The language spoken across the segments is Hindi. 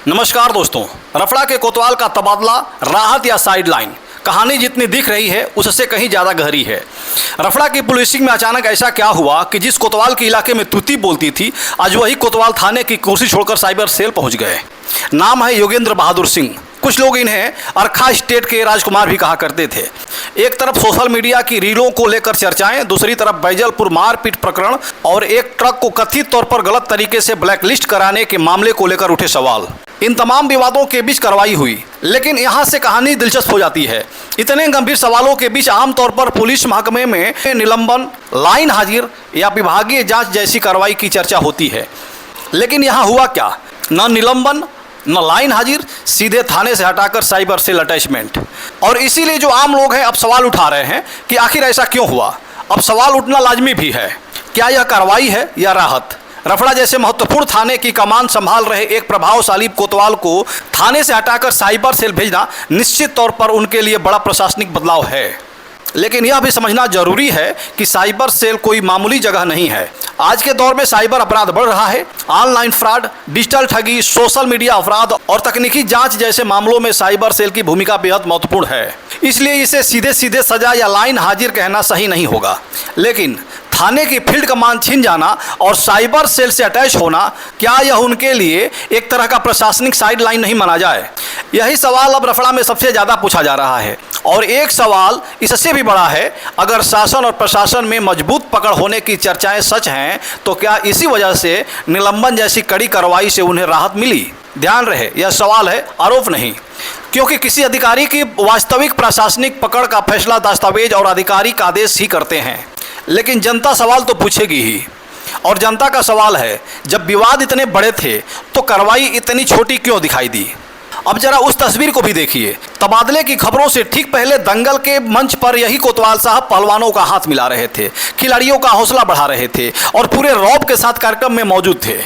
नमस्कार दोस्तों, रफड़ा के कोतवाल का तबादला राहत या साइडलाइन, कहानी जितनी दिख रही है उससे कहीं ज़्यादा गहरी है। रफड़ा की पुलिसिंग में अचानक ऐसा क्या हुआ कि जिस कोतवाल के इलाके में तूती बोलती थी, आज वही कोतवाल थाने की कुर्सी छोड़कर साइबर सेल पहुंच गए। नाम है योगेंद्र बहादुर सिंह। कुछ लोग इन्हें अरखा स्टेट के राजकुमार भी कहा करते थे। एक तरफ सोशल मीडिया की रीलों को लेकर चर्चाएं, दूसरी तरफ बैजलपुर मारपीट प्रकरण और एक ट्रक को कथित तौर पर गलत तरीके से ब्लैकलिस्ट कराने के मामले को लेकर उठे सवाल। इन तमाम विवादों के बीच कार्रवाई हुई, लेकिन यहाँ से कहानी दिलचस्प हो जाती है। इतने गंभीर सवालों के बीच आमतौर पर पुलिस महकमे में निलंबन, लाइन हाजिर या विभागीय जांच जैसी कार्रवाई की चर्चा होती है, लेकिन यहाँ हुआ क्या? न निलंबन न लाइन हाजिर, सीधे थाने से हटाकर साइबर सेल अटैचमेंट। और इसीलिए जो आम लोग हैं अब सवाल उठा रहे हैं कि आखिर ऐसा क्यों हुआ। अब सवाल उठना लाजमी भी है, क्या यह कार्रवाई है या राहत? रफड़ा जैसे महत्वपूर्ण थाने की कमान संभाल रहे एक प्रभावशाली कोतवाल को थाने से हटाकर साइबर सेल भेजना निश्चित तौर पर उनके लिए बड़ा प्रशासनिक बदलाव है। लेकिन यह भी समझना जरूरी है कि साइबर सेल कोई मामूली जगह नहीं है। आज के दौर में साइबर अपराध बढ़ रहा है। ऑनलाइन फ्रॉड, डिजिटल ठगी, सोशल मीडिया अपराध और तकनीकी जांच जैसे मामलों में साइबर सेल की भूमिका बेहद महत्वपूर्ण है। इसलिए इसे सीधे सीधे सजा या लाइन हाजिर कहना सही नहीं होगा। लेकिन थाने की फील्ड कमान छिन जाना और साइबर सेल से अटैच होना, क्या यह उनके लिए एक तरह का प्रशासनिक साइडलाइन नहीं माना जाए? यही सवाल अब रफड़ा में सबसे ज़्यादा पूछा जा रहा है। और एक सवाल इससे भी बड़ा है, अगर शासन और प्रशासन में मजबूत पकड़ होने की चर्चाएं सच हैं, तो क्या इसी वजह से निलंबन जैसी कड़ी कार्रवाई से उन्हें राहत मिली? ध्यान रहे, यह सवाल है, आरोप नहीं। क्योंकि किसी अधिकारी की वास्तविक प्रशासनिक पकड़ का फैसला दस्तावेज और आधिकारिक आदेश ही करते हैं, लेकिन जनता सवाल तो पूछेगी ही। और जनता का सवाल है, जब विवाद इतने बड़े थे तो कार्रवाई इतनी छोटी क्यों दिखाई दी? अब जरा उस तस्वीर को भी देखिए। तबादले की खबरों से ठीक पहले दंगल के मंच पर यही कोतवाल साहब पहलवानों का हाथ मिला रहे थे, खिलाड़ियों का हौसला बढ़ा रहे थे और पूरे रौब के साथ कार्यक्रम में मौजूद थे।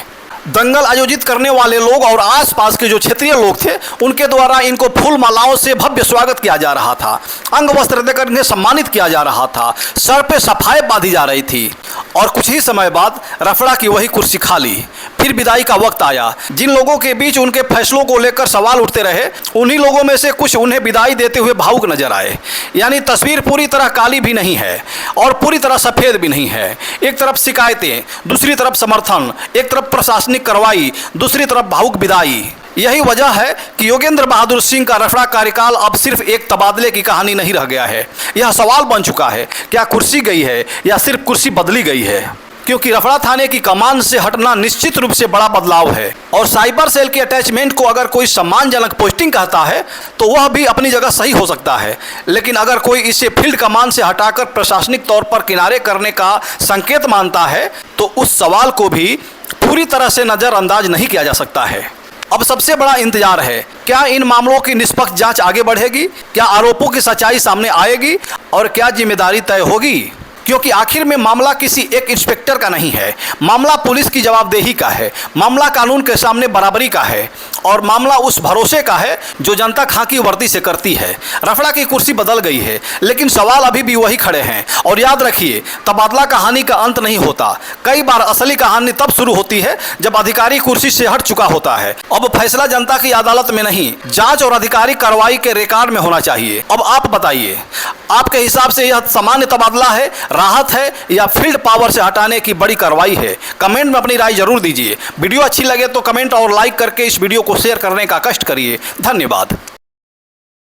दंगल आयोजित करने वाले लोग और आसपास के जो क्षेत्रीय लोग थे, उनके द्वारा इनको फूल मालाओं से भव्य स्वागत किया जा रहा था, अंग वस्त्र देकर इन्हें सम्मानित किया जा रहा था, सर पे सफाई बांधी जा रही थी। और कुछ ही समय बाद रफड़ा की वही कुर्सी खाली। फिर विदाई का वक्त आया। जिन लोगों के बीच उनके फैसलों को लेकर सवाल उठते रहे, उन्हीं लोगों में से कुछ उन्हें विदाई देते हुए भावुक नजर आए। यानी तस्वीर पूरी तरह काली भी नहीं है और पूरी तरह सफ़ेद भी नहीं है। एक तरफ शिकायतें, दूसरी तरफ समर्थन, एक तरफ प्रशासनिक कार्रवाई, दूसरी तरफ भावुक विदाई। यही वजह है कि योगेंद्र बहादुर सिंह का रफड़ा कार्यकाल अब सिर्फ एक तबादले की कहानी नहीं रह गया है। यह सवाल बन चुका है, क्या कुर्सी गई है या सिर्फ कुर्सी बदली गई है? क्योंकि रफड़ा थाने की कमान से हटना निश्चित रूप से बड़ा बदलाव है। और साइबर सेल के अटैचमेंट को अगर कोई सम्मानजनक पोस्टिंग कहता है तो वह भी अपनी जगह सही हो सकता है, लेकिन अगर कोई इसे फील्ड कमान से हटाकर प्रशासनिक तौर पर किनारे करने का संकेत मानता है, तो उस सवाल को भी पूरी तरह से नज़रअंदाज नहीं किया जा सकता है। अब सबसे बड़ा इंतजार है, क्या इन मामलों की निष्पक्ष जांच आगे बढ़ेगी? क्या आरोपों की सच्चाई सामने आएगी? और क्या जिम्मेदारी तय होगी? क्योंकि आखिर में मामला किसी एक इंस्पेक्टर का नहीं है, मामला पुलिस की जवाबदेही का है, मामला कानून के सामने बराबरी का है और मामला उस भरोसे का है जो जनता खाकी वर्दी से करती है। रफड़ा की कुर्सी बदल गई है, लेकिन सवाल अभी भी वही खड़े हैं। और याद रखिए, तबादला कहानी का अंत नहीं होता। कई बार असली कहानी तब शुरू होती है जब अधिकारी कुर्सी से हट चुका होता है। अब फैसला जनता की अदालत में नहीं, जांच और आधिकारिक कार्रवाई के रिकॉर्ड में होना चाहिए। अब आप बताइए, आपके हिसाब से यह सामान्य तबादला है, राहत है या फील्ड पावर से हटाने की बड़ी कार्रवाई है? कमेंट में अपनी राय जरूर दीजिए। वीडियो अच्छी लगे तो कमेंट और लाइक करके इस वीडियो को शेयर करने का कष्ट करिए। धन्यवाद।